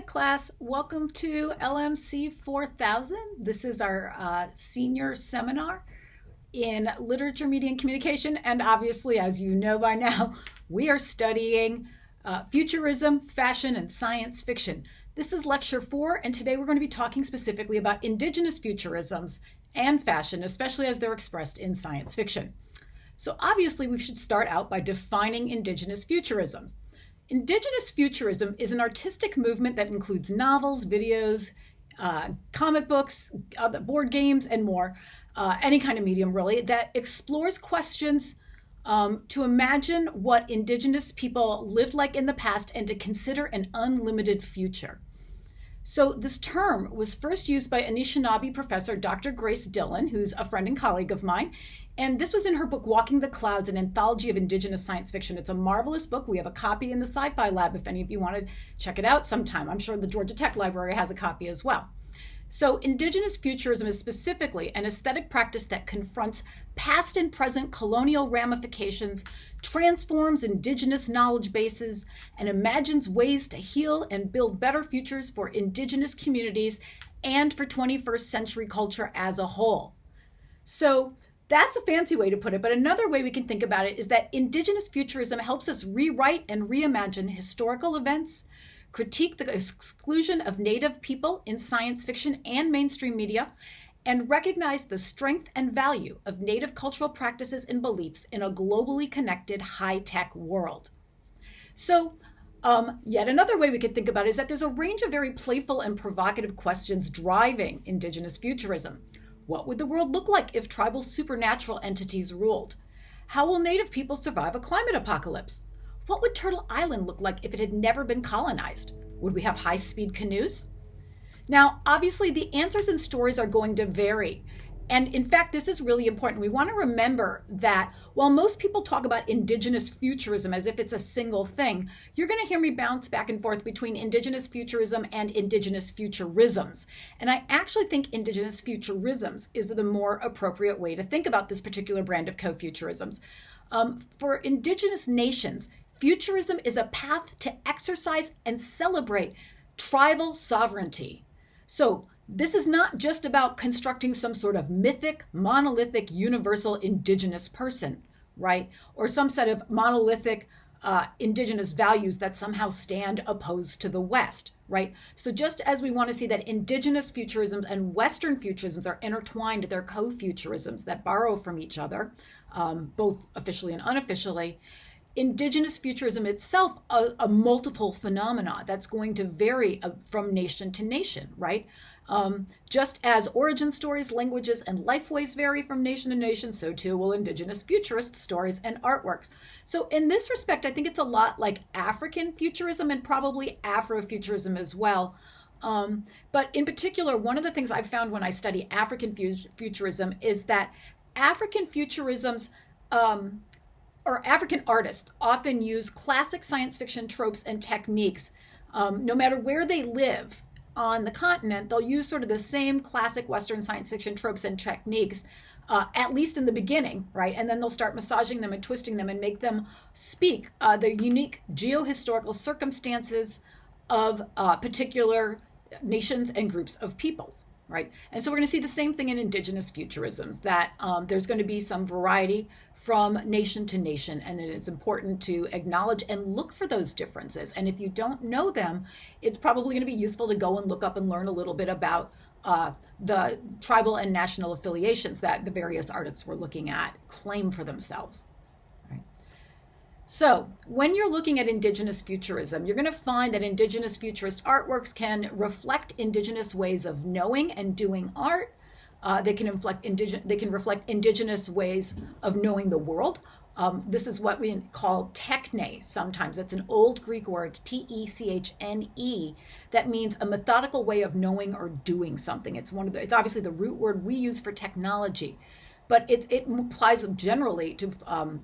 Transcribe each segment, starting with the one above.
class. Welcome to LMC 4000. This is our senior seminar in literature, media, and communication. And obviously, as you know by now, we are studying futurism, fashion, and science fiction. This is lecture 4, and today we're going to be talking specifically about indigenous futurisms and fashion, especially as they're expressed in science fiction. So obviously, we should start out by defining indigenous futurisms. Indigenous futurism is an artistic movement that includes novels, videos, comic books, board games, and more, any kind of medium really, that explores questions to imagine what indigenous people lived like in the past and to consider an unlimited future. So this term was first used by Anishinaabe professor Dr. Grace Dillon, who's a friend and colleague of mine. And this was in her book, Walking the Clouds, an anthology of indigenous science fiction. It's a marvelous book. We have a copy in the Sci-Fi Lab if any of you want to check it out sometime. I'm sure the Georgia Tech Library has a copy as well. So indigenous futurism is specifically an aesthetic practice that confronts past and present colonial ramifications, transforms indigenous knowledge bases, and imagines ways to heal and build better futures for indigenous communities and for 21st century culture as a whole. So that's a fancy way to put it, but another way we can think about it is that indigenous futurism helps us rewrite and reimagine historical events, critique the exclusion of Native people in science fiction and mainstream media, and recognize the strength and value of Native cultural practices and beliefs in a globally connected high-tech world. So yet another way we could think about it is that there's a range of very playful and provocative questions driving indigenous futurism. What would the world look like if tribal supernatural entities ruled? How will Native people survive a climate apocalypse? What would Turtle Island look like if it had never been colonized? Would we have high-speed canoes? Now, obviously, the answers and stories are going to vary. And in fact, this is really important. We want to remember that while most people talk about indigenous futurism as if it's a single thing, you're going to hear me bounce back and forth between indigenous futurism and indigenous futurisms. And I actually think indigenous futurisms is the more appropriate way to think about this particular brand of co-futurisms. For indigenous nations, futurism is a path to exercise and celebrate tribal sovereignty. So this is not just about constructing some sort of mythic, monolithic, universal indigenous person, right? Or some set of monolithic indigenous values that somehow stand opposed to the West, right? So just as we want to see that indigenous futurisms and Western futurisms are intertwined, they're co-futurisms that borrow from each other, both officially and unofficially, indigenous futurism itself a multiple phenomena that's going to vary from nation to nation, right? Just as origin stories, languages, and lifeways vary from nation to nation, so too will indigenous futurist stories and artworks. So in this respect, I think it's a lot like African futurism and probably Afrofuturism as well. But in particular, one of the things I've found when I study African futurism is that African futurisms or African artists often use classic science fiction tropes and techniques. No matter where they live on the continent, they'll use sort of the same classic Western science fiction tropes and techniques, at least in the beginning, right? And then they'll start massaging them and twisting them and make them speak the unique geohistorical circumstances of particular nations and groups of peoples. Right. And so we're going to see the same thing in indigenous futurisms, that there's going to be some variety from nation to nation, and it's important to acknowledge and look for those differences. And if you don't know them, it's probably going to be useful to go and look up and learn a little bit about the tribal and national affiliations that the various artists we're looking at claim for themselves. So when you're looking at indigenous futurism, you're going to find that indigenous futurist artworks can reflect indigenous ways of knowing and doing art. They can reflect indigenous ways of knowing the world. This is what we call techne sometimes. It's an old Greek word, T-E-C-H-N-E, that means a methodical way of knowing or doing something. It's it's obviously the root word we use for technology, but it applies generally to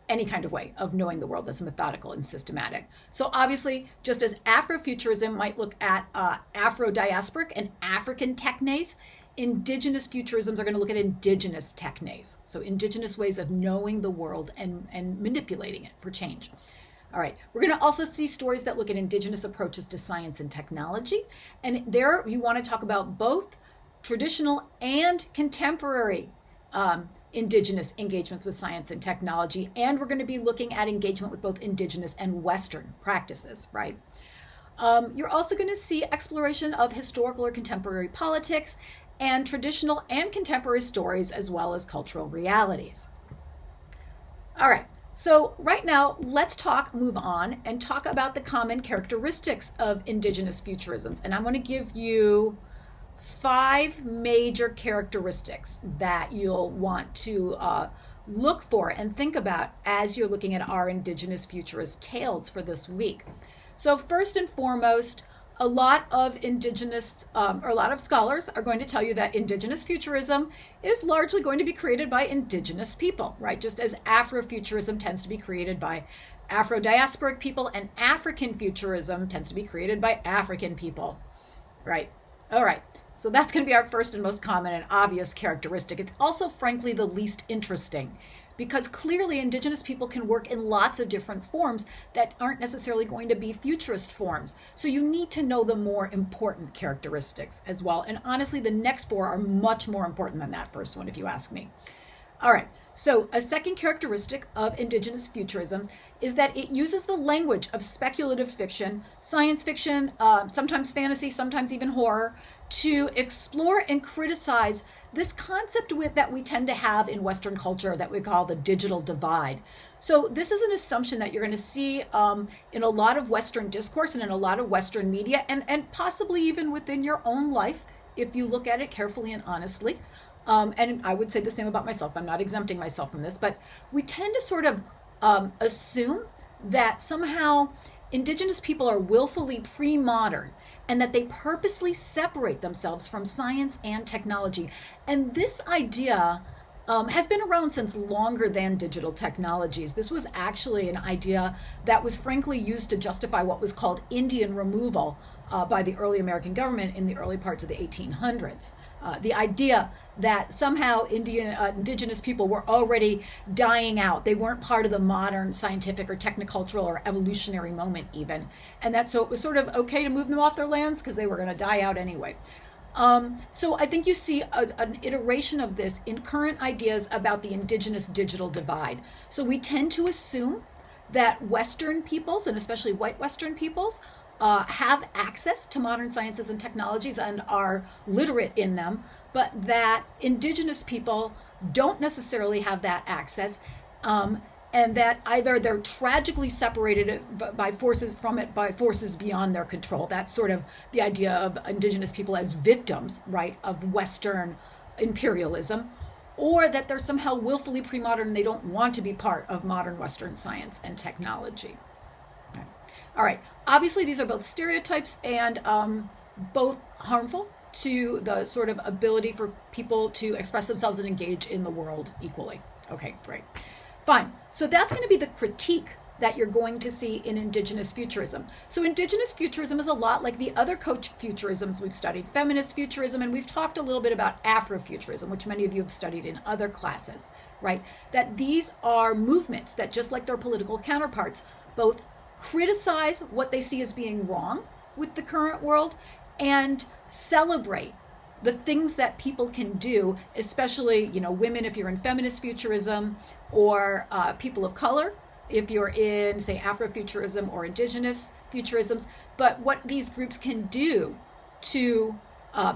any kind of way of knowing the world that's methodical and systematic. So obviously, just as Afrofuturism might look at Afro-diasporic and African technes, indigenous futurisms are going to look at indigenous technes. So indigenous ways of knowing the world and manipulating it for change. All right, we're going to also see stories that look at Indigenous approaches to science and technology. And there you want to talk about both traditional and contemporary Indigenous engagements with science and technology. And we're going to be looking at engagement with both Indigenous and Western practices, right? You're also going to see exploration of historical or contemporary politics and traditional and contemporary stories, as well as cultural realities. All right. So right now, let's move on and talk about the common characteristics of Indigenous futurisms. And I'm going to give you 5 major characteristics that you'll want to look for and think about as you're looking at our Indigenous futurist tales for this week. So first and foremost, a lot of scholars are going to tell you that Indigenous futurism is largely going to be created by Indigenous people, right? Just as Afrofuturism tends to be created by Afro-diasporic people, and African futurism tends to be created by African people, right? All right, so that's going to be our first and most common and obvious characteristic. It's also, frankly, the least interesting, because clearly Indigenous people can work in lots of different forms that aren't necessarily going to be futurist forms. So you need to know the more important characteristics as well. And honestly, the next 4 are much more important than that first one, if you ask me. All right, so a second characteristic of Indigenous futurism is that it uses the language of speculative fiction, science fiction, sometimes fantasy, sometimes even horror, to explore and criticize this concept that we tend to have in Western culture that we call the digital divide. So this is an assumption that you're going to see in a lot of Western discourse and in a lot of Western media, and possibly even within your own life, if you look at it carefully and honestly. And I would say the same about myself. I'm not exempting myself from this, but we tend to sort of assume that somehow Indigenous people are willfully pre-modern and that they purposely separate themselves from science and technology. And this idea has been around since longer than digital technologies. This was actually an idea that was frankly used to justify what was called Indian removal by the early American government in the early parts of the 1800s. The idea that somehow Indigenous people were already dying out. They weren't part of the modern scientific or technocultural or evolutionary moment even. And that so it was sort of okay to move them off their lands because they were going to die out anyway. So I think you see an iteration of this in current ideas about the Indigenous digital divide. So we tend to assume that Western peoples, and especially white Western peoples, have access to modern sciences and technologies and are literate in them, but that Indigenous people don't necessarily have that access, and that either they're tragically separated by forces beyond their control. That's sort of the idea of Indigenous people as victims, right, of Western imperialism, or that they're somehow willfully pre-modern and they don't want to be part of modern Western science and technology. All right, obviously these are both stereotypes and both harmful to the sort of ability for people to express themselves and engage in the world equally. Okay, great. Fine. So that's going to be the critique that you're going to see in Indigenous futurism. So Indigenous futurism is a lot like the other co-futurisms we've studied, feminist futurism, and we've talked a little bit about Afrofuturism, which many of you have studied in other classes, right? That these are movements that, just like their political counterparts, both criticize what they see as being wrong with the current world and celebrate the things that people can do, especially, women if you're in feminist futurism, or people of color if you're in, say, Afrofuturism or Indigenous futurisms, but what these groups can do to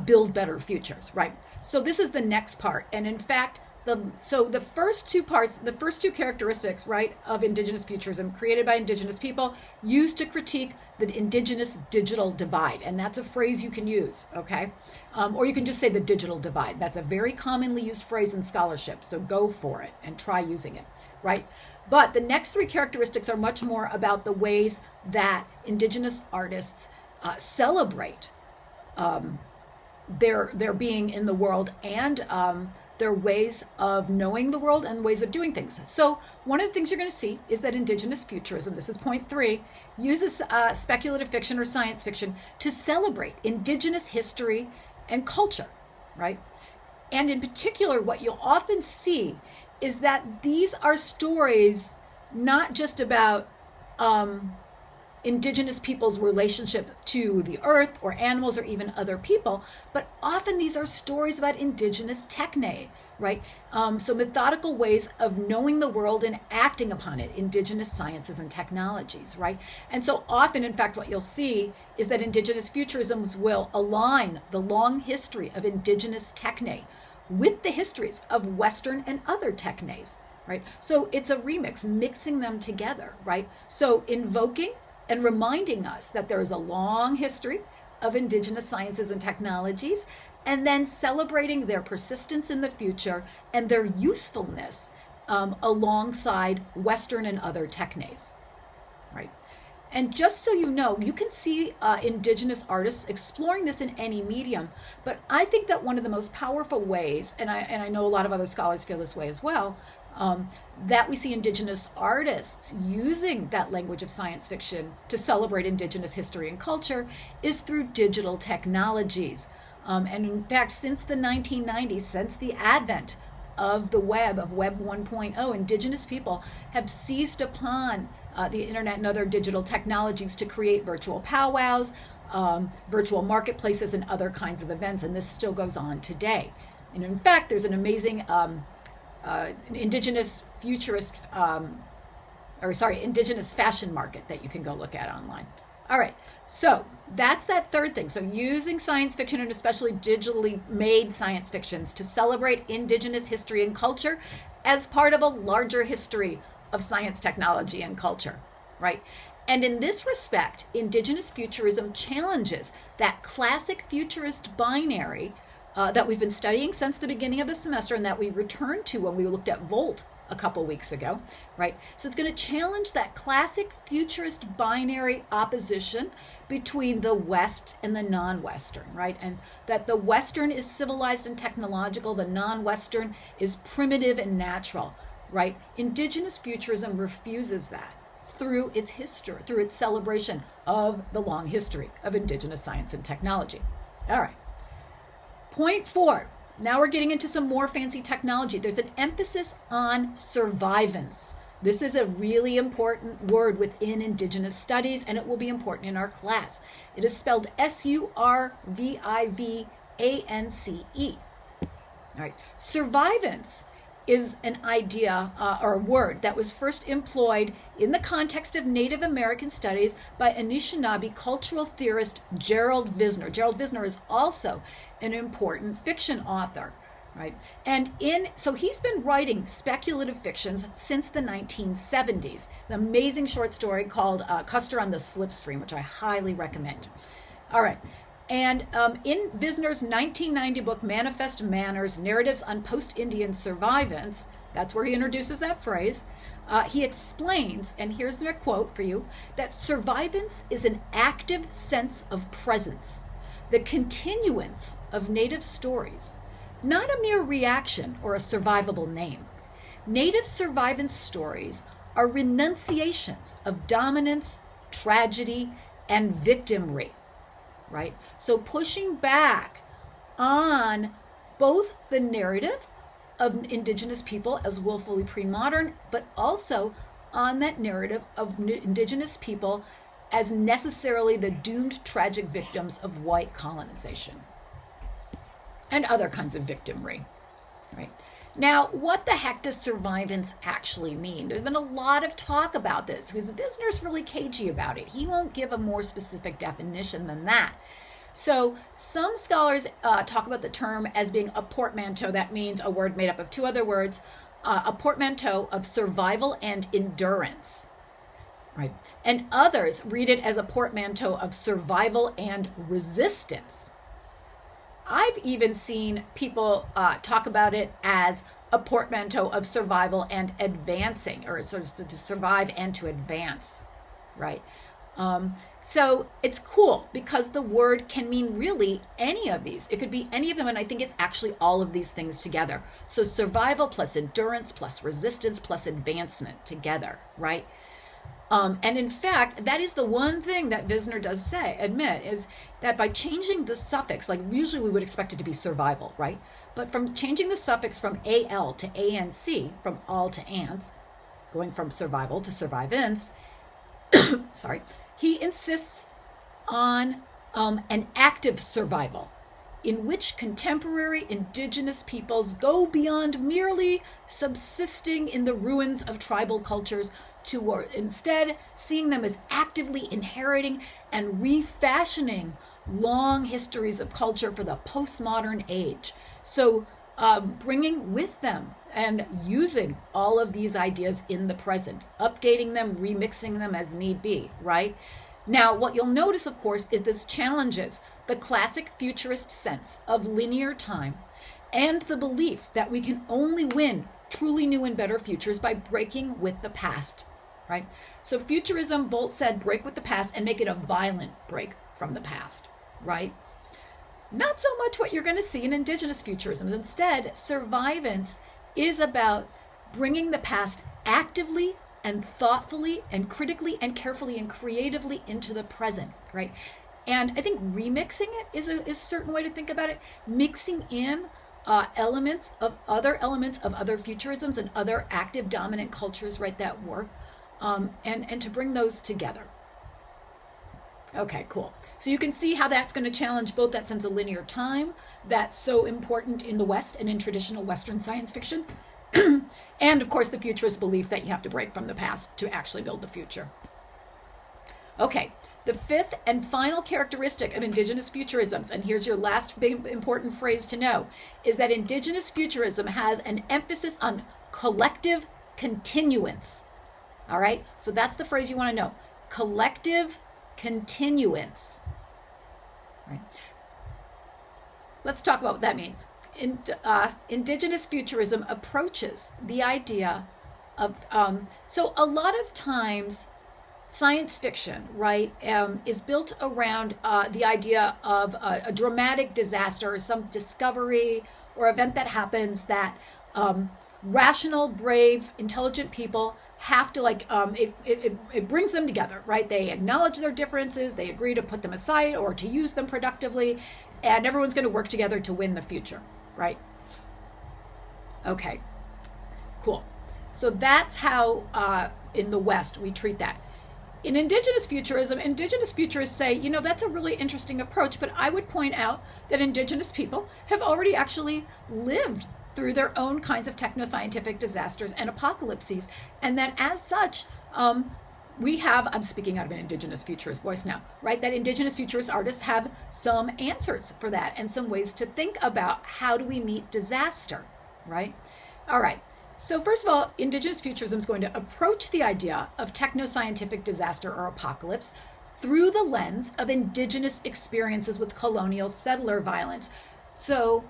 build better futures, right? So this is the next part. And in fact, the first two characteristics, right, of Indigenous futurism created by Indigenous people used to critique the Indigenous digital divide. And that's a phrase you can use, okay? Or you can just say the digital divide. That's a very commonly used phrase in scholarship. So go for it and try using it, right? But the next 3 characteristics are much more about the ways that Indigenous artists celebrate their being in the world and their ways of knowing the world and ways of doing things. So one of the things you're going to see is that Indigenous futurism, this is point 3, uses speculative fiction or science fiction to celebrate Indigenous history and culture, right? And in particular, what you'll often see is that these are stories not just about Indigenous people's relationship to the earth or animals or even other people, but often these are stories about indigenous techne, right? So methodical ways of knowing the world and acting upon it, indigenous sciences and technologies, right? And so often, in fact, what you'll see is that indigenous futurisms will align the long history of indigenous techne with the histories of Western and other technes, right? So it's a remix, mixing them together, right? So invoking and reminding us that there is a long history of indigenous sciences and technologies, and then celebrating their persistence in the future and their usefulness alongside Western and other technes, right? And just so you know, you can see indigenous artists exploring this in any medium, but I think that one of the most powerful ways, and I know a lot of other scholars feel this way as well, that we see indigenous artists using that language of science fiction to celebrate indigenous history and culture is through digital technologies. And in fact, since the 1990s, since the advent of the web, of Web 1.0, indigenous people have seized upon the internet and other digital technologies to create virtual powwows, virtual marketplaces, and other kinds of events. And this still goes on today. And in fact, there's an amazing indigenous indigenous fashion market that you can go look at online. All right, so that's that third thing. So using science fiction, and especially digitally made science fictions, to celebrate indigenous history and culture as part of a larger history of science, technology, and culture, right? And in this respect, indigenous futurism challenges that classic futurist binary that we've been studying since the beginning of the semester, and that we returned to when we looked at Volt a couple weeks ago, right? So it's going to challenge that classic futurist binary opposition between the West and the non-Western, right? And that the Western is civilized and technological, the non-Western is primitive and natural, right? Indigenous futurism refuses that through its history, through its celebration of the long history of indigenous science and technology. All right. Point 4, now we're getting into some more fancy technology. There's an emphasis on survivance. This is a really important word within Indigenous studies, and it will be important in our class. It is spelled survivance. All right, survivance is an idea or a word that was first employed in the context of Native American studies by Anishinaabe cultural theorist Gerald Visner. Gerald Visner is also an important fiction author, right? And so he's been writing speculative fictions since the 1970s. An amazing short story called Custer on the Slipstream, which I highly recommend. All right. And in Visner's 1990 book, Manifest Manners, Narratives on Post-Indian Survivance, that's where he introduces that phrase, he explains, and here's a quote for you, that survivance is an active sense of presence, the continuance of Native stories, not a mere reaction or a survivable name. Native survivance stories are renunciations of dominance, tragedy, and victimry, right? So pushing back on both the narrative of Indigenous people as willfully pre-modern, but also on that narrative of Indigenous people as necessarily the doomed tragic victims of white colonization and other kinds of victimry, right? Now, what the heck does survivance actually mean? There's been a lot of talk about this because Visner's really cagey about it. He won't give a more specific definition than that. So some scholars talk about the term as being a portmanteau. That means a word made up of two other words, a portmanteau of survival and endurance, right? And others read it as a portmanteau of survival and resistance. I've even seen people talk about it as a portmanteau of survival and advancing, or sort of to survive and to advance, right? So it's cool because the word can mean really any of these. It could be any of them, and I think it's actually all of these things together. So survival plus endurance plus resistance plus advancement together, right? And in fact, that is the one thing that Visner does admit, is that by changing the suffix, like usually we would expect it to be survival, right? But from changing the suffix from AL to ANC, from all to ants, going from survival to survivance, sorry, he insists on an active survival in which contemporary indigenous peoples go beyond merely subsisting in the ruins of tribal cultures to instead seeing them as actively inheriting and refashioning long histories of culture for the postmodern age. So bringing with them and using all of these ideas in the present, updating them, remixing them as need be, right? Now, what you'll notice, of course, is this challenges the classic futurist sense of linear time and the belief that we can only win truly new and better futures by breaking with the past, right? So futurism, Volt said, break with the past and make it a violent break from the past, right? Not so much what you're going to see in indigenous futurism. Instead, survivance is about bringing the past actively and thoughtfully and critically and carefully and creatively into the present, right? And I think remixing it is a certain way to think about it, mixing in elements of other futurisms and other active dominant cultures, right, that work, and to bring those together. Okay, cool. So you can see how that's going to challenge both that sense of linear time that's so important in the West and in traditional Western science fiction, and of course the futurist belief that you have to break from the past to actually build the future. Okay, the fifth and final characteristic of indigenous futurisms, and here's your last big important phrase to know, is that indigenous futurism has an emphasis on collective continuance. All right, so that's the phrase you want to know. Collective continuance. Right. Let's talk about what that means. Indigenous futurism approaches the idea of, so a lot of times science fiction, right, is built around the idea of a dramatic disaster or some discovery or event that happens that rational, brave, intelligent people have to it brings them together, right? They acknowledge their differences, they agree to put them aside or to use them productively, and everyone's going to work together to win the future, right? Okay, cool. So that's how in the West we treat that. In indigenous futurism, indigenous futurists say, you know, that's a really interesting approach, but I would point out that indigenous people have already actually lived through their own kinds of technoscientific disasters and apocalypses, and that as such, we have, I'm speaking out of an indigenous futurist voice now, right? That indigenous futurist artists have some answers for that and some ways to think about how do we meet disaster, right? All right. So first of all, indigenous futurism is going to approach the idea of technoscientific disaster or apocalypse through the lens of indigenous experiences with colonial settler violence. So,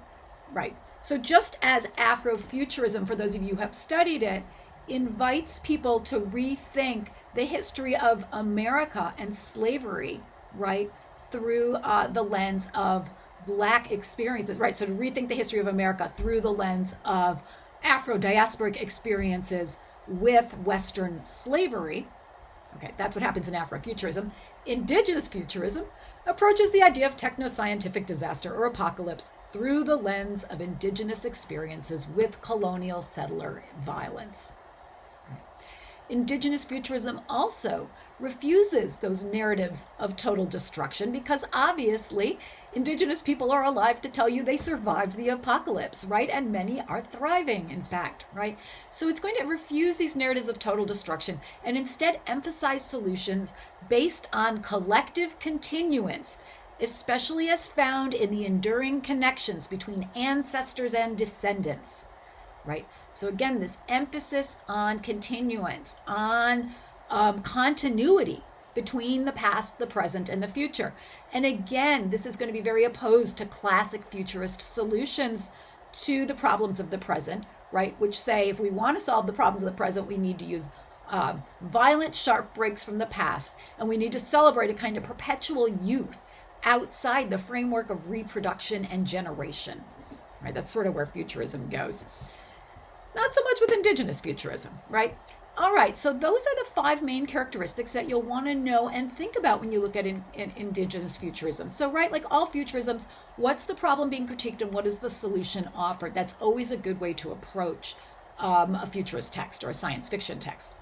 right. So just as Afrofuturism, for those of you who have studied it, invites people to rethink the history of America and slavery, right, through the lens of Black experiences, right? So to rethink the history of America through the lens of Afro-diasporic experiences with Western slavery. Okay, that's what happens in Afrofuturism. Indigenous futurism approaches the idea of technoscientific disaster or apocalypse through the lens of indigenous experiences with colonial settler violence. Indigenous futurism also refuses those narratives of total destruction because obviously indigenous people are alive to tell you they survived the apocalypse, right? And many are thriving, in fact, right? So it's going to refuse these narratives of total destruction and instead emphasize solutions based on collective continuance, especially as found in the enduring connections between ancestors and descendants, right? So again, this emphasis on continuance, on continuity between the past, the present, and the future. And again, this is going to be very opposed to classic futurist solutions to the problems of the present, right? Which say if we want to solve the problems of the present, we need to use violent, sharp breaks from the past, and we need to celebrate a kind of perpetual youth outside the framework of reproduction and generation, right? That's sort of where futurism goes. Not so much with indigenous futurism, right? All right, so those are the 5 main characteristics that you'll want to know and think about when you look at indigenous futurism. So, right, like all futurisms, what's the problem being critiqued and what is the solution offered? That's always a good way to approach a futurist text or a science fiction text.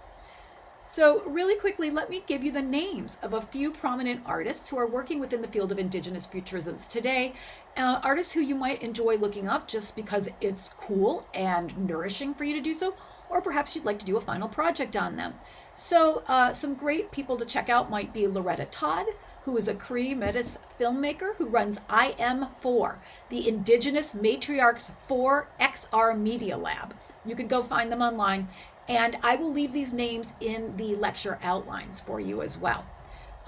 So really quickly, let me give you the names of a few prominent artists who are working within the field of Indigenous Futurisms today. Artists who you might enjoy looking up just because it's cool and nourishing for you to do so, or perhaps you'd like to do a final project on them. So some great people to check out might be Loretta Todd, who is a Cree Metis filmmaker who runs IM4, the Indigenous Matriarchs 4 XR Media Lab. You can go find them online, and I will leave these names in the lecture outlines for you as well.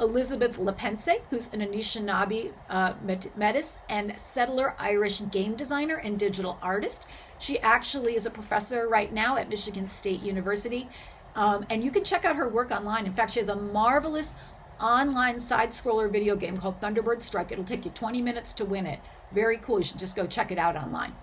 Elizabeth Lepense, who's an Anishinaabe Metis and settler Irish game designer and digital artist. She actually is a professor right now at Michigan State University, and you can check out her work online. In fact, she has a marvelous online side-scroller video game called Thunderbird Strike. It'll take you 20 minutes to win it. Very cool. You should just go check it out online.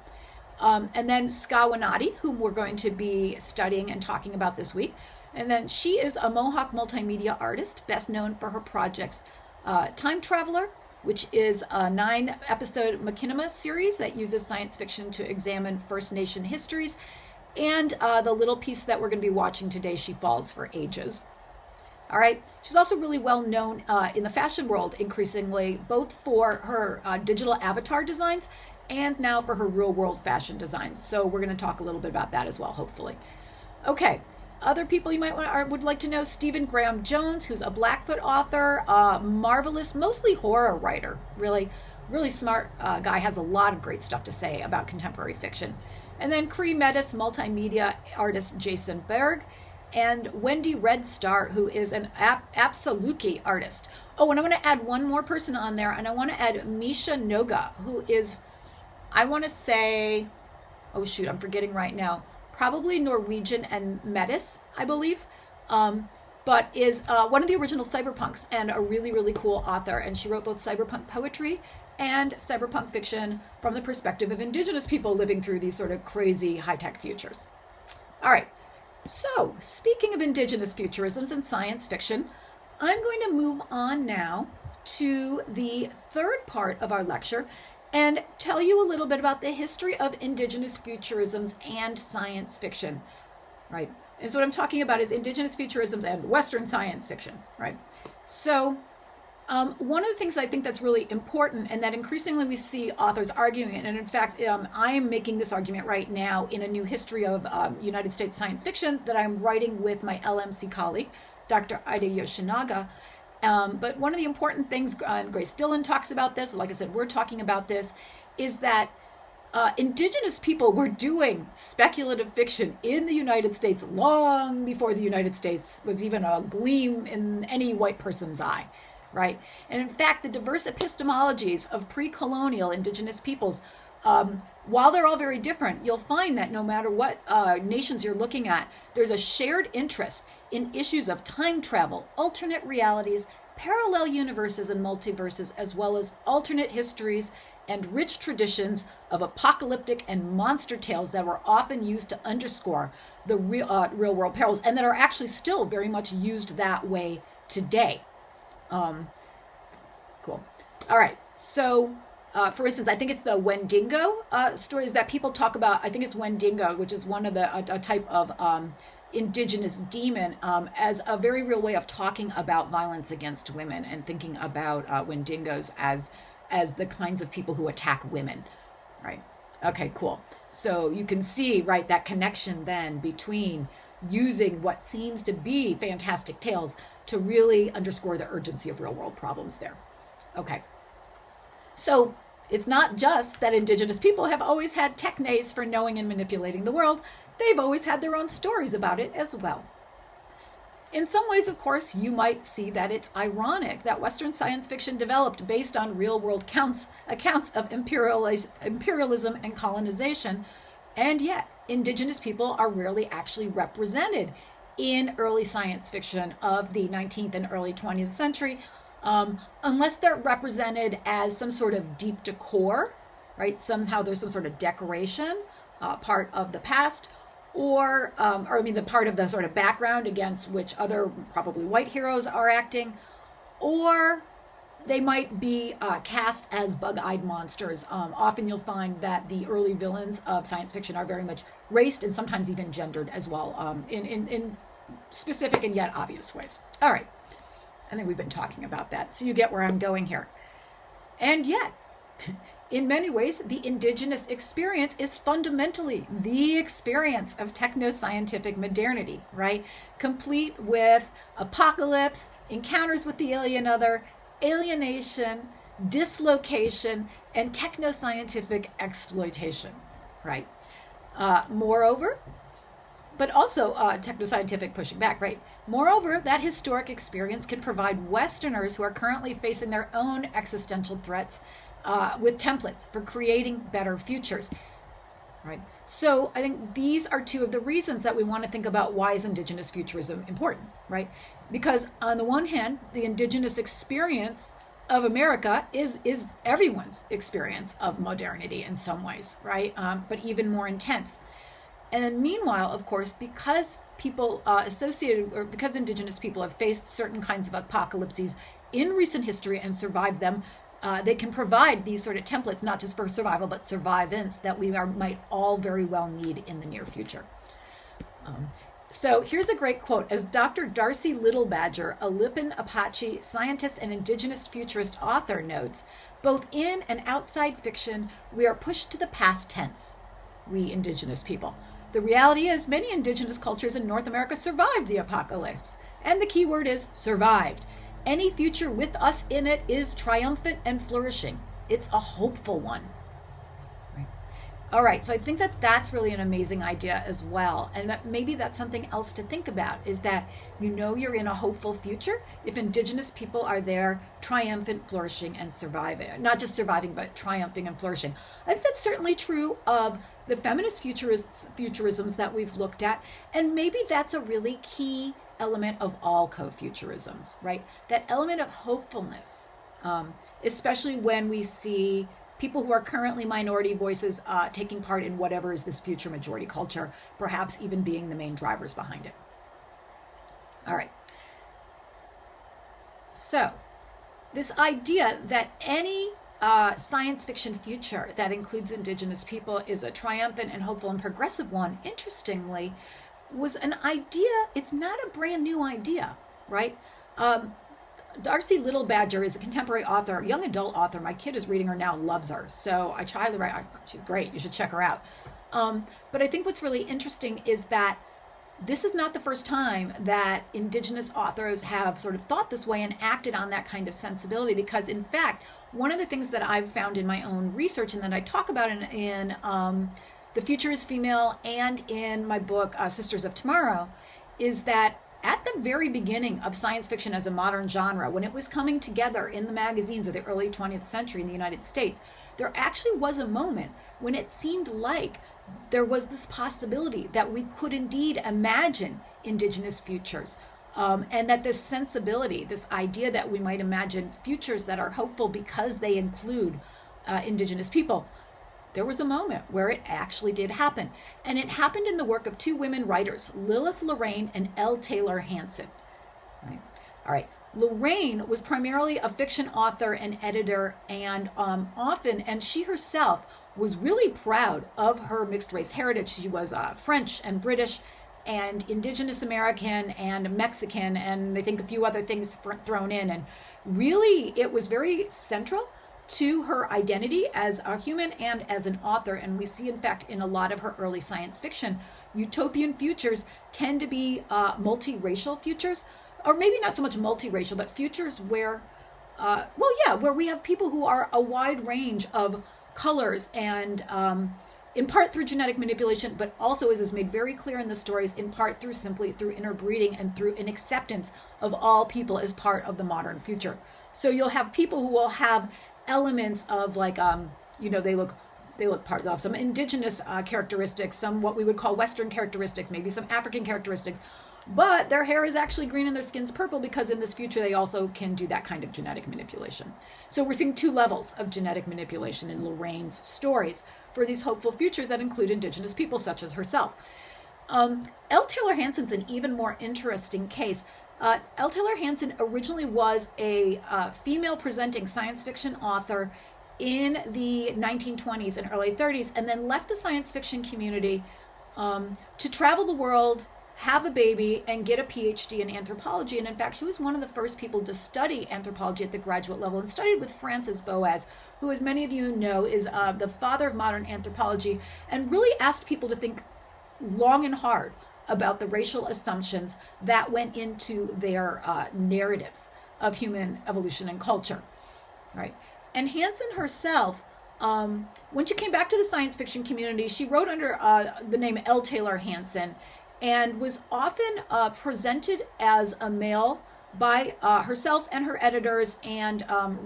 And then Skawanati, whom we're going to be studying and talking about this week. And then she is a Mohawk multimedia artist, best known for her projects Time Traveler, which is a 9-episode machinima series that uses science fiction to examine First Nation histories, and the little piece that we're going to be watching today, She Falls for Ages. All right. She's also really well known in the fashion world, increasingly, both for her digital avatar designs and now for her real world fashion designs. So we're going to talk a little bit about that as well, hopefully. Okay. Other people you might would like to know: Stephen Graham Jones, who's a Blackfoot author, marvelous, mostly horror writer, really smart guy, has a lot of great stuff to say about contemporary fiction. And then Cree Metis multimedia artist Jason Berg, and Wendy Red Star, who is an Apsaluki artist. Oh, and I want to add one more person on there, and I want to add Misha Noga, who is, I want to say, oh shoot, I'm forgetting right now, probably Norwegian and Metis, I believe, but is one of the original cyberpunks and a really cool author. And she wrote both cyberpunk poetry and cyberpunk fiction from the perspective of Indigenous people living through these sort of crazy high-tech futures. All right. So, speaking of Indigenous futurisms and science fiction, I'm going to move on now to the third part of our lecture and tell you a little bit about the history of Indigenous futurisms and science fiction, right? And so what I'm talking about is Indigenous futurisms and Western science fiction, right? So one of the things I think that's really important, and that increasingly we see authors arguing it, and in fact, I am making this argument right now in a new history of United States science fiction that I'm writing with my LMC colleague, Dr. Ida Yoshinaga. But one of the important things, and Grace Dillon talks about this, like I said, we're talking about this, is that Indigenous people were doing speculative fiction in the United States long before the United States was even a gleam in any white person's eye. Right. And in fact, the diverse epistemologies of pre-colonial Indigenous peoples, while they're all very different, you'll find that no matter what nations you're looking at, there's a shared interest in issues of time travel, alternate realities, parallel universes and multiverses, as well as alternate histories and rich traditions of apocalyptic and monster tales that were often used to underscore the real world perils, and that are actually still very much used that way today. Cool. All right. So, for instance, I think it's the Wendigo stories that people talk about. I think it's Wendigo, which is one of the a type of indigenous demon, as a very real way of talking about violence against women and thinking about Wendigos as the kinds of people who attack women. Right. Okay. Cool. So you can see, right, that connection then between using what seems to be fantastic tales to really underscore the urgency of real world problems there. Okay. So it's not just that Indigenous people have always had technes for knowing and manipulating the world. They've always had their own stories about it as well. In some ways, of course, you might see that it's ironic that Western science fiction developed based on real world accounts of imperialism and colonization, and yet Indigenous people are rarely actually represented in early science fiction of the 19th and early 20th century, unless they're represented as some sort of deep decor, right? Somehow there's some sort of decoration, part of the past, or the part of the sort of background against which other probably white heroes are acting, or they might be cast as bug-eyed monsters. Often you'll find that the early villains of science fiction are very much raced and sometimes even gendered as well. In specific and yet obvious ways. All right. I think we've been talking about that, so you get where I'm going here. And yet, in many ways, the indigenous experience is fundamentally the experience of technoscientific modernity, right? Complete with apocalypse, encounters with the alien other, alienation, dislocation, and technoscientific exploitation, right? Moreover, but also technoscientific pushing back, right? Moreover, that historic experience can provide Westerners who are currently facing their own existential threats with templates for creating better futures, right? So I think these are two of the reasons that we want to think about why is Indigenous futurism important, right? Because on the one hand, the Indigenous experience of America is everyone's experience of modernity in some ways, right? But even more intense. And then meanwhile, of course, because people because Indigenous people have faced certain kinds of apocalypses in recent history and survived them, they can provide these sort of templates, not just for survival, but survivance that we might all very well need in the near future. So here's a great quote. As Dr. Darcy Littlebadger, a Lipan Apache scientist and Indigenous futurist author, notes, both in and outside fiction, we are pushed to the past tense, we Indigenous people. The reality is many Indigenous cultures in North America survived the apocalypse, and the key word is survived. Any future with us in it is triumphant and flourishing. It's a hopeful one. Right. All right, so I think that that's really an amazing idea as well. And that maybe that's something else to think about, is that you're in a hopeful future if Indigenous people are there, triumphant, flourishing, and surviving. Not just surviving, but triumphing and flourishing. I think that's certainly true of the feminist futurisms that we've looked at. And maybe that's a really key element of all co-futurisms, right? That element of hopefulness, especially when we see people who are currently minority voices taking part in whatever is this future majority culture, perhaps even being the main drivers behind it. All right. So this idea that any science fiction future that includes Indigenous people is a triumphant and hopeful and progressive one, interestingly, was an idea. It's not a brand new idea, right? Darcy Littlebadger is a contemporary author, young adult author. My kid is reading her now, loves her. So I highly recommend. She's great. You should check her out. But I think what's really interesting is that this is not the first time that Indigenous authors have sort of thought this way and acted on that kind of sensibility. Because in fact, one of the things that I've found in my own research and that I talk about in The Future is Female and in my book, Sisters of Tomorrow, is that at the very beginning of science fiction as a modern genre, when it was coming together in the magazines of the early 20th century in the United States, there actually was a moment when it seemed like there was this possibility that we could indeed imagine Indigenous futures. And that this sensibility, this idea that we might imagine futures that are hopeful because they include Indigenous people, there was a moment where it actually did happen. And it happened in the work of two women writers, Lilith Lorraine and L. Taylor Hanson. Right. All right. Lorraine was primarily a fiction author and editor, and she herself was really proud of her mixed race heritage. She was French and British and Indigenous American and Mexican, and I think a few other things thrown in. And really, it was very central to her identity as a human and as an author. And we see, in fact, in a lot of her early science fiction, utopian futures tend to be multiracial futures, or maybe not so much multiracial, but futures where, where we have people who are a wide range of colors, and in part through genetic manipulation, but also, as is made very clear in the stories, in part simply through interbreeding and through an acceptance of all people as part of the modern future. So you'll have people who will have elements of they look part of some Indigenous characteristics, some what we would call Western characteristics, maybe some African characteristics, but their hair is actually green and their skin's purple because in this future they also can do that kind of genetic manipulation. So we're seeing two levels of genetic manipulation in Lorraine's stories for these hopeful futures that include Indigenous people such as herself. L. Taylor Hanson's an even more interesting case. L. Taylor Hanson originally was a female-presenting science fiction author in the 1920s and early 30s, and then left the science fiction community to travel the world, have a baby and get a PhD in anthropology. And in fact, she was one of the first people to study anthropology at the graduate level and studied with Francis Boas, who, as many of you know, is the father of modern anthropology, and really asked people to think long and hard about the racial assumptions that went into their narratives of human evolution and culture, right? And Hansen herself, when she came back to the science fiction community, she wrote under the name L. Taylor Hansen, and was often presented as a male by herself and her editors and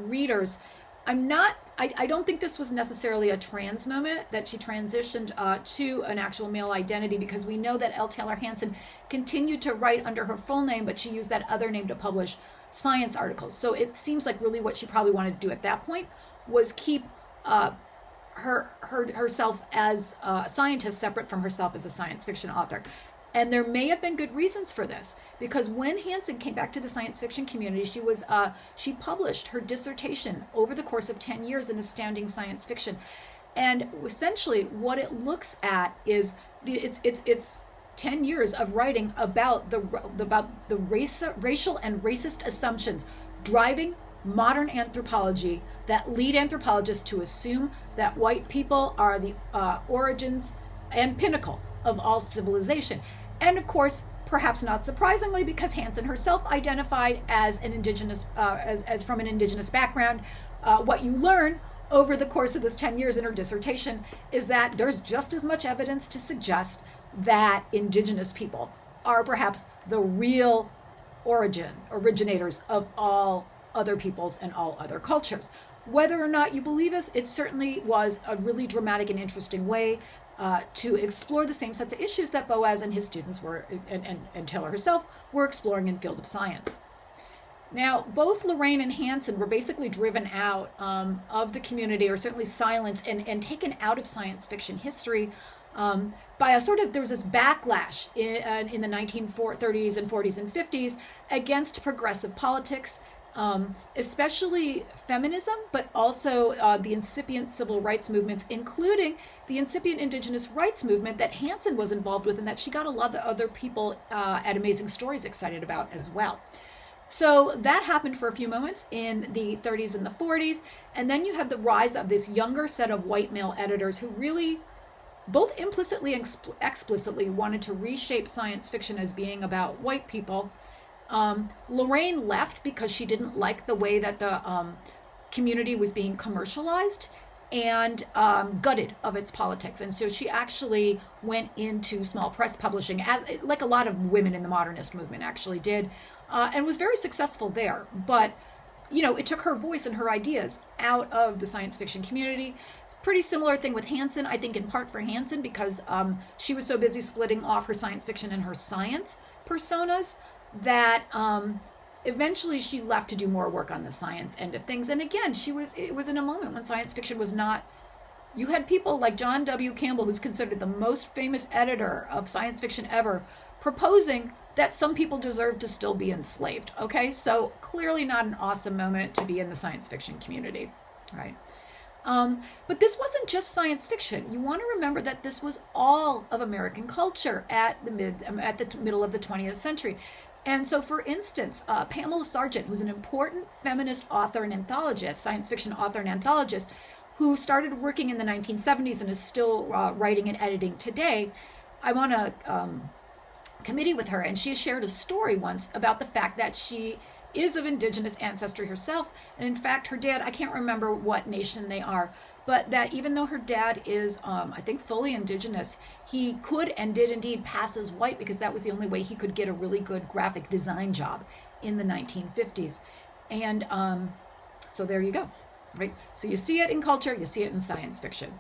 readers. I don't think this was necessarily a trans moment, that she transitioned to an actual male identity, because we know that L. Taylor Hansen continued to write under her full name, but she used that other name to publish science articles. So it seems like really what she probably wanted to do at that point was keep herself as a scientist separate from herself as a science fiction author. And there may have been good reasons for this, because when Hansen came back to the science fiction community, she published her dissertation over the course of 10 years in Astounding Science Fiction. And essentially what it looks at is it's 10 years of writing about the racial and racist assumptions driving modern anthropology that lead anthropologists to assume that white people are the origins and pinnacle of all civilization. And of course, perhaps not surprisingly, because Hansen herself identified as an indigenous, as from an indigenous background, what you learn over the course of this 10 years in her dissertation is that there's just as much evidence to suggest that indigenous people are perhaps the real originators of all other peoples and all other cultures. Whether or not you believe us, it certainly was a really dramatic and interesting way to explore the same sets of issues that Boas and his students were, and Taylor herself, were exploring in the field of science. Now, both Lorraine and Hansen were basically driven out of the community, or certainly silenced and taken out of science fiction history by there was this backlash in the 1930s and 40s and 50s against progressive politics, especially feminism, but also the incipient civil rights movements, including the incipient indigenous rights movement that Hansen was involved with, and that she got a lot of other people at Amazing Stories excited about as well. So that happened for a few moments in the 30s and the 40s, and then you had the rise of this younger set of white male editors who really, both implicitly and explicitly, wanted to reshape science fiction as being about white people. Lorraine left because she didn't like the way that the community was being commercialized and gutted of its politics. And so she actually went into small press publishing, as like a lot of women in the modernist movement actually did, and was very successful there. But, it took her voice and her ideas out of the science fiction community. Pretty similar thing with Hansen, I think in part for Hansen, because she was so busy splitting off her science fiction and her science personas that eventually she left to do more work on the science end of things. And again, it was in a moment when science fiction was not, you had people like John W. Campbell, who's considered the most famous editor of science fiction ever, proposing that some people deserve to still be enslaved. Okay, so clearly not an awesome moment to be in the science fiction community, right? But this wasn't just science fiction. You want to remember that this was all of American culture at the middle of the 20th century. And so, for instance, Pamela Sargent, who's an important feminist author and anthologist, science fiction author and anthologist, who started working in the 1970s and is still writing and editing today, I'm on a committee with her, and she shared a story once about the fact that she is of indigenous ancestry herself. And in fact, her dad, I can't remember what nation they are, but that even though her dad is, I think, fully indigenous, he could and did indeed pass as white, because that was the only way he could get a really good graphic design job in the 1950s. And so there you go, right? So you see it in culture, you see it in science fiction.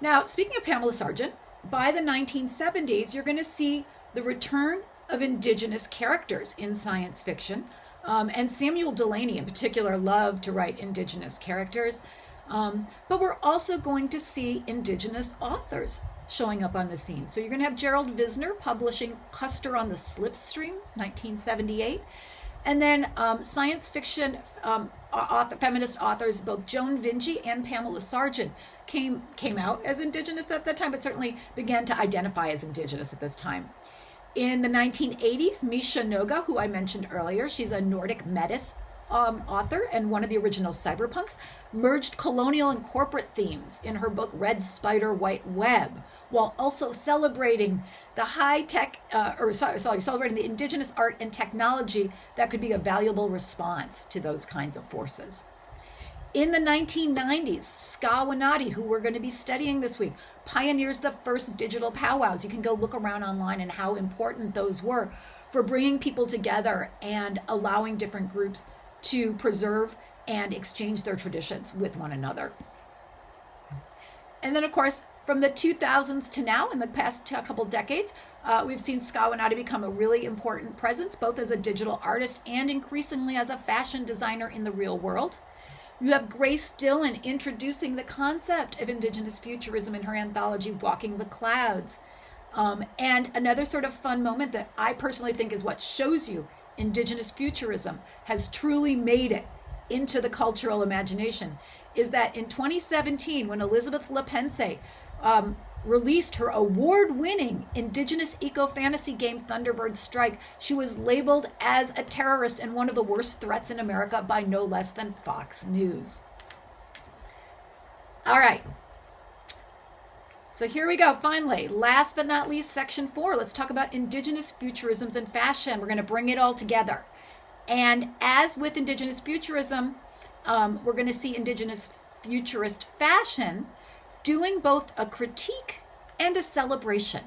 Now, speaking of Pamela Sargent, by the 1970s, you're going to see the return of indigenous characters in science fiction. And Samuel Delany in particular loved to write indigenous characters. But we're also going to see indigenous authors showing up on the scene. So you're going to have Gerald Visner publishing Custer on the Slipstream, 1978. And then science fiction feminist authors, both Joan Vinge and Pamela Sargent, came out as indigenous at that time, but certainly began to identify as indigenous at this time. In the 1980s, Misha Noga, who I mentioned earlier, she's a Nordic Metis author and one of the original cyberpunks, merged colonial and corporate themes in her book Red Spider, White Web, while also celebrating the celebrating the indigenous art and technology that could be a valuable response to those kinds of forces. In the 1990s, Skawanati, who we're going to be studying this week, pioneers the first digital powwows. You can go look around online and how important those were for bringing people together and allowing different groups to preserve and exchange their traditions with one another. And then, of course, from the 2000s to now, in the past couple decades, we've seen Skawanati become a really important presence, both as a digital artist and increasingly as a fashion designer in the real world. You have Grace Dillon introducing the concept of Indigenous Futurism in her anthology, Walking the Clouds. And another sort of fun moment that I personally think is what shows you Indigenous Futurism has truly made it into the cultural imagination is that in 2017, when Elizabeth LaPense released her award-winning Indigenous eco-fantasy game Thunderbird Strike, she was labeled as a terrorist and one of the worst threats in America by no less than Fox News. All right. So here we go, finally. Last but not least, section 4. Let's talk about Indigenous Futurisms in fashion. We're going to bring it all together. And as with Indigenous Futurism, we're going to see Indigenous Futurist fashion doing both a critique and a celebration.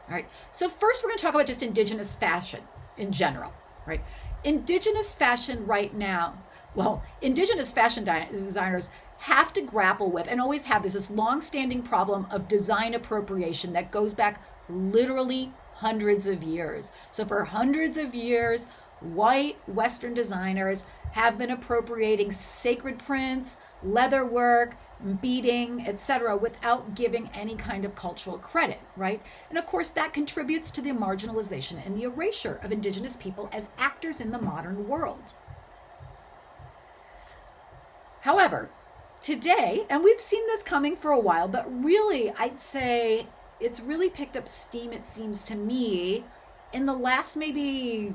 All right. So first we're going to talk about just Indigenous fashion in general, right? Indigenous fashion right now, well, Indigenous fashion designers have to grapple with and always have this long-standing problem of design appropriation that goes back literally hundreds of years. So for hundreds of years, white Western designers have been appropriating sacred prints, leather work, beading, etc., without giving any kind of cultural credit, right? And of course, that contributes to the marginalization and the erasure of Indigenous people as actors in the modern world. However, today, and we've seen this coming for a while, but really, I'd say it's really picked up steam, it seems to me, in the last maybe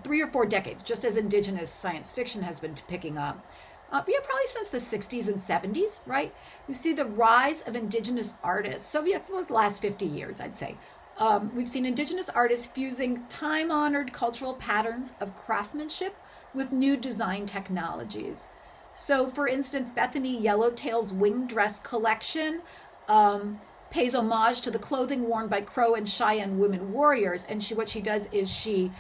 3 or 4 decades, just as Indigenous science fiction has been picking up. Probably since the 60s and 70s, right? We see the rise of Indigenous artists. So for the last 50 years, I'd say. We've seen Indigenous artists fusing time-honored cultural patterns of craftsmanship with new design technologies. So, for instance, Bethany Yellowtail's wing dress collection pays homage to the clothing worn by Crow and Cheyenne women warriors. And what she does is she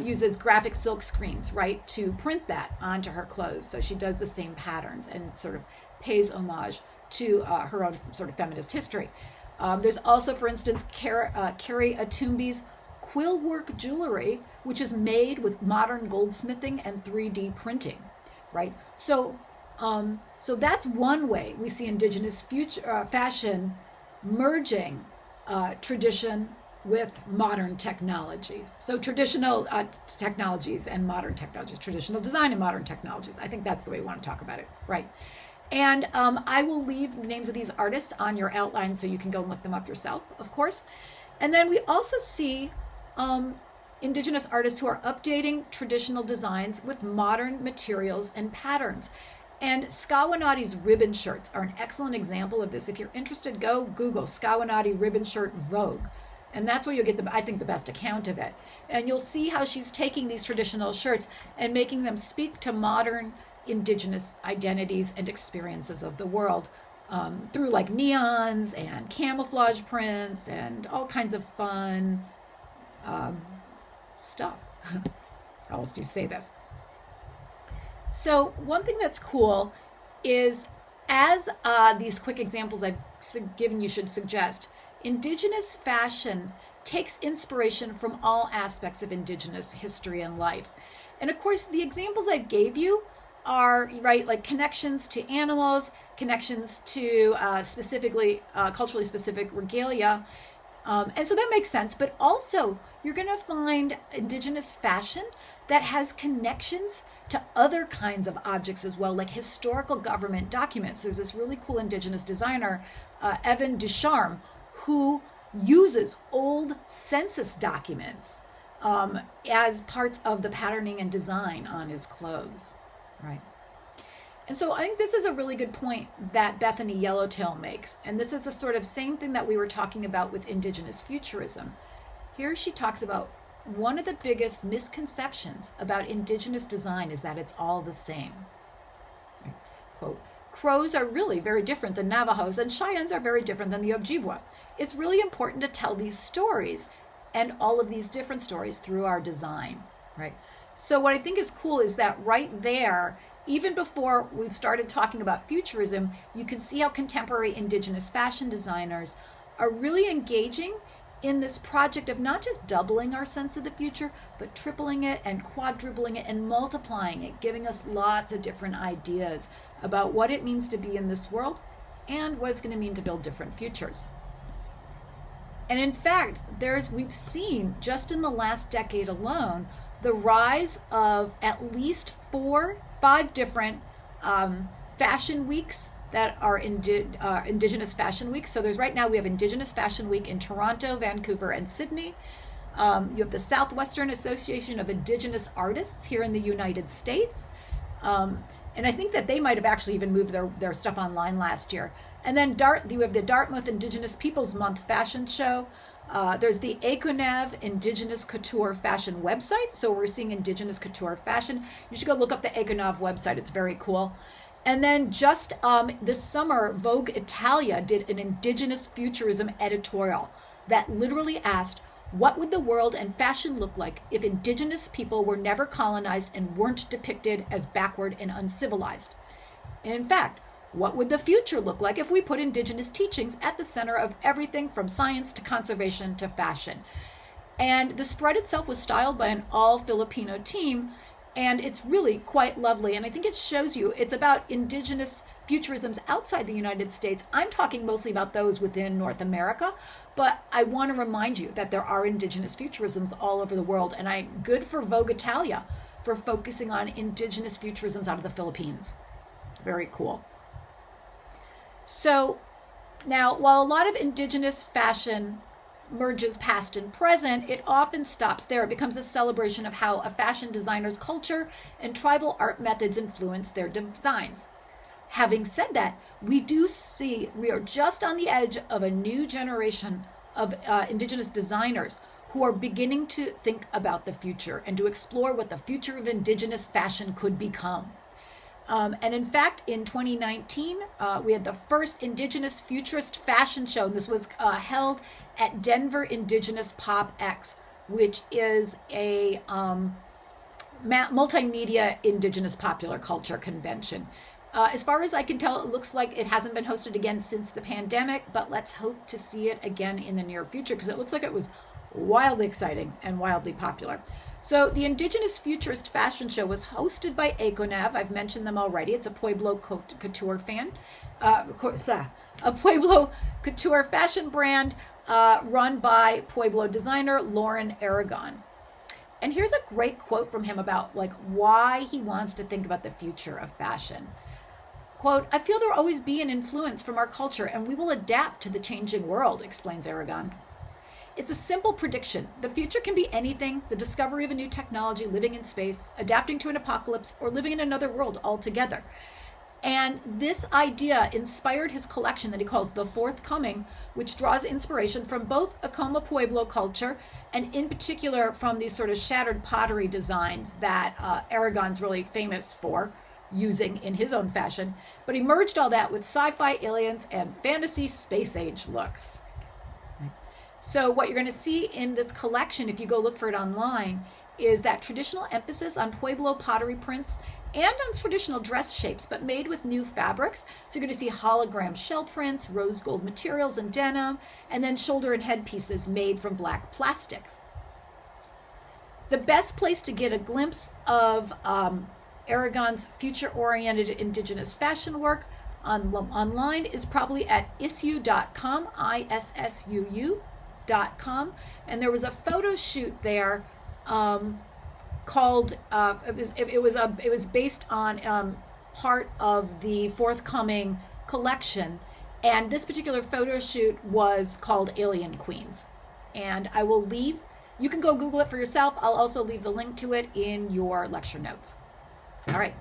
uses graphic silk screens, right, to print that onto her clothes. So she does the same patterns and sort of pays homage to her own sort of feminist history. There's also, for instance, Carrie Atumbi's quill work jewelry, which is made with modern goldsmithing and 3D printing, right? So that's one way we see Indigenous fashion merging tradition with modern technologies. So traditional technologies and modern technologies, traditional design and modern technologies. I think that's the way we want to talk about it, right? And I will leave the names of these artists on your outline so you can go and look them up yourself, of course. And then we also see Indigenous artists who are updating traditional designs with modern materials and patterns. And Skawanati's ribbon shirts are an excellent example of this. If you're interested, go Google Skawanati ribbon shirt Vogue. And that's where you'll get, I think, the best account of it. And you'll see how she's taking these traditional shirts and making them speak to modern Indigenous identities and experiences of the world through like neons and camouflage prints and all kinds of fun stuff. How else do you say this? So one thing that's cool is, as these quick examples I've given you should suggest, Indigenous fashion takes inspiration from all aspects of Indigenous history and life. And of course, the examples I gave you are, right, like connections to animals, connections to specifically, culturally specific regalia. And so that makes sense. But also, you're going to find Indigenous fashion that has connections to other kinds of objects as well, like historical government documents. There's this really cool Indigenous designer, Evan Ducharme, who uses old census documents as parts of the patterning and design on his clothes, right? And so I think this is a really good point that Bethany Yellowtail makes. And this is the sort of same thing that we were talking about with Indigenous Futurism. Here she talks about one of the biggest misconceptions about Indigenous design is that it's all the same. Right? Quote, Crows are really very different than Navajos, and Cheyennes are very different than the Ojibwa. It's really important to tell these stories and all of these different stories through our design, right? So what I think is cool is that right there, even before we've started talking about futurism, you can see how contemporary Indigenous fashion designers are really engaging in this project of not just doubling our sense of the future, but tripling it and quadrupling it and multiplying it, giving us lots of different ideas about what it means to be in this world and what it's going to mean to build different futures. And in fact, we've seen just in the last decade alone, the rise of at least 5 different fashion weeks that are Indigenous Fashion Weeks. So right now we have Indigenous Fashion Week in Toronto, Vancouver, and Sydney. You have the Southwestern Association of Indigenous Artists here in the United States. And I think that they might have actually even moved their stuff online last year. And then you have the Dartmouth Indigenous Peoples Month fashion show. There's the ACONAV Indigenous Couture Fashion website. So we're seeing Indigenous Couture Fashion. You should go look up the ACONAV website. It's very cool. And then just this summer, Vogue Italia did an Indigenous Futurism editorial that literally asked, what would the world and fashion look like if Indigenous people were never colonized and weren't depicted as backward and uncivilized? And in fact, what would the future look like if we put Indigenous teachings at the center of everything from science to conservation to fashion? And the spread itself was styled by an all-Filipino team, and it's really quite lovely. And I think it shows you it's about Indigenous futurisms outside the United States. I'm talking mostly about those within North America, but I want to remind you that there are Indigenous futurisms all over the world. And good for Vogue Italia for focusing on Indigenous futurisms out of the Philippines. Very cool. So now, while a lot of Indigenous fashion merges past and present, it often stops there. It becomes a celebration of how a fashion designer's culture and tribal art methods influence their designs. Having said that, we are just on the edge of a new generation of Indigenous designers who are beginning to think about the future and to explore what the future of Indigenous fashion could become. And in fact, in 2019, we had the first Indigenous Futurist Fashion Show, and this was held at Denver Indigenous Pop X, which is a multimedia Indigenous popular culture convention. As far as I can tell, it looks like it hasn't been hosted again since the pandemic, but let's hope to see it again in the near future because it looks like it was wildly exciting and wildly popular. So the Indigenous Futurist Fashion Show was hosted by ACONAV. I've mentioned them already. It's a Pueblo couture a Pueblo couture fashion brand run by Pueblo designer Lauren Aragon. And here's a great quote from him about why he wants to think about the future of fashion. Quote, I feel there will always be an influence from our culture and we will adapt to the changing world, explains Aragon. It's a simple prediction. The future can be anything, the discovery of a new technology, living in space, adapting to an apocalypse, or living in another world altogether. And this idea inspired his collection that he calls The Forthcoming, which draws inspiration from both Acoma Pueblo culture and in particular from these sort of shattered pottery designs that Aragon's really famous for using in his own fashion. But he merged all that with sci-fi aliens and fantasy space age looks. So what you're going to see in this collection, if you go look for it online, is that traditional emphasis on Pueblo pottery prints and on traditional dress shapes, but made with new fabrics. So you're going to see hologram shell prints, rose gold materials and denim, and then shoulder and head pieces made from black plastics. The best place to get a glimpse of Aragon's future-oriented Indigenous fashion work online is probably at issuu.com, ISSUU.com, and there was a photo shoot there called it was based on part of the Forthcoming collection, And this particular photo shoot was called Alien Queens. And I will leave, you can go Google it for yourself. I'll also leave the link to it in your lecture notes. All right.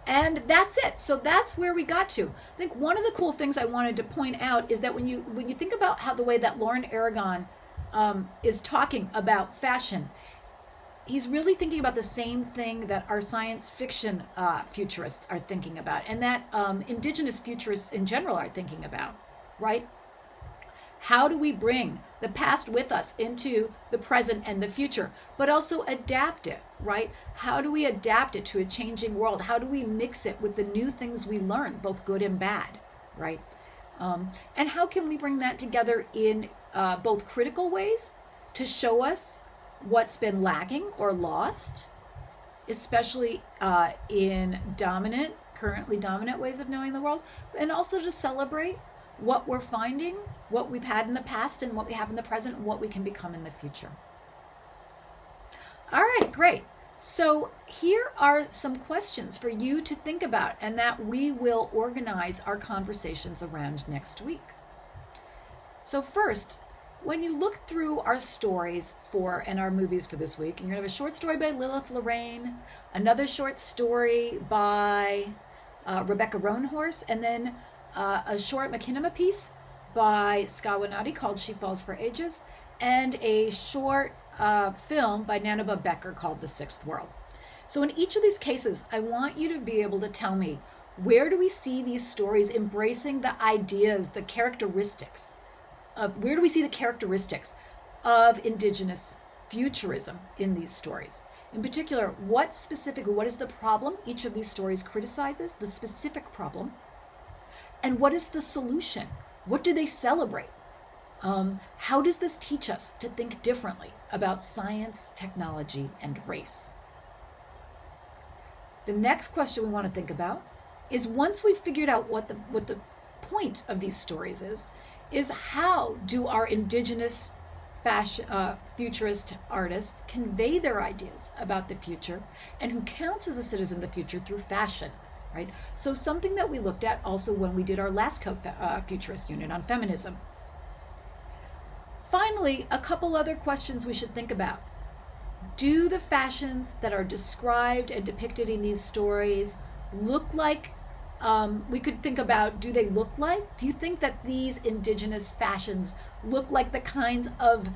And that's it. So that's where we got to. I think one of the cool things I wanted to point out is that when you think about how the way that Lauren Aragon is talking about fashion, he's really thinking about the same thing that our science fiction futurists are thinking about, and that Indigenous futurists in general are thinking about, right? How do we bring the past with us into the present and the future, but also adapt it, right? How do we adapt it to a changing world? How do we mix it with the new things we learn, both good and bad, right? And how can we bring that together in both critical ways to show us what's been lacking or lost, especially in currently dominant ways of knowing the world, and also to celebrate what we're finding, what we've had in the past, and what we have in the present, and what we can become in the future. All right, great. So here are some questions for you to think about and that we will organize our conversations around next week. So first, when you look through our stories and our movies for this week, and you're going to have a short story by Lilith Lorraine, another short story by Rebecca Roanhorse, and then a short machinima piece by Skawanati called She Falls for Ages, and a short film by Nanaba Becker called The Sixth World. So in each of these cases, I want you to be able to tell me, where do we see these stories embracing the ideas, the characteristics of, where do we see the characteristics of Indigenous futurism in these stories? In particular, what is the problem each of these stories criticizes, the specific problem, and what is the solution? What do they celebrate? How does this teach us to think differently about science, technology, and race? The next question we want to think about is, once we've figured out what the point of these stories is how do our Indigenous futurist artists convey their ideas about the future, and who counts as a citizen of the future through fashion? Right? So something that we looked at also when we did our last co-futurist unit on feminism. Finally, a couple other questions we should think about. Do the fashions that are described and depicted in these stories look like, we could think about, do they look like? Do you think that these Indigenous fashions look like the kinds of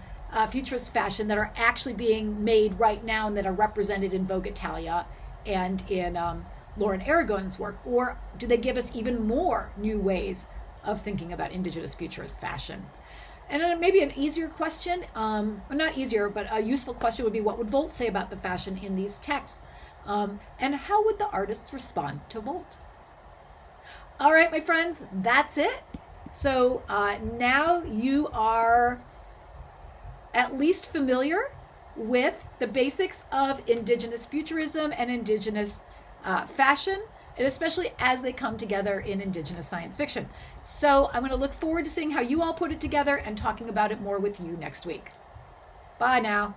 futurist fashion that are actually being made right now and that are represented in Vogue Italia and in Lauren Aragon's work? Or do they give us even more new ways of thinking about Indigenous futurist fashion? And then maybe an easier question, or not easier, but a useful question would be, what would Volt say about the fashion in these texts? And how would the artists respond to Volt? All right, my friends, that's it. So now you are at least familiar with the basics of Indigenous futurism and Indigenous fashion, and especially as they come together in Indigenous science fiction. So I'm going to look forward to seeing how you all put it together and talking about it more with you next week. Bye now.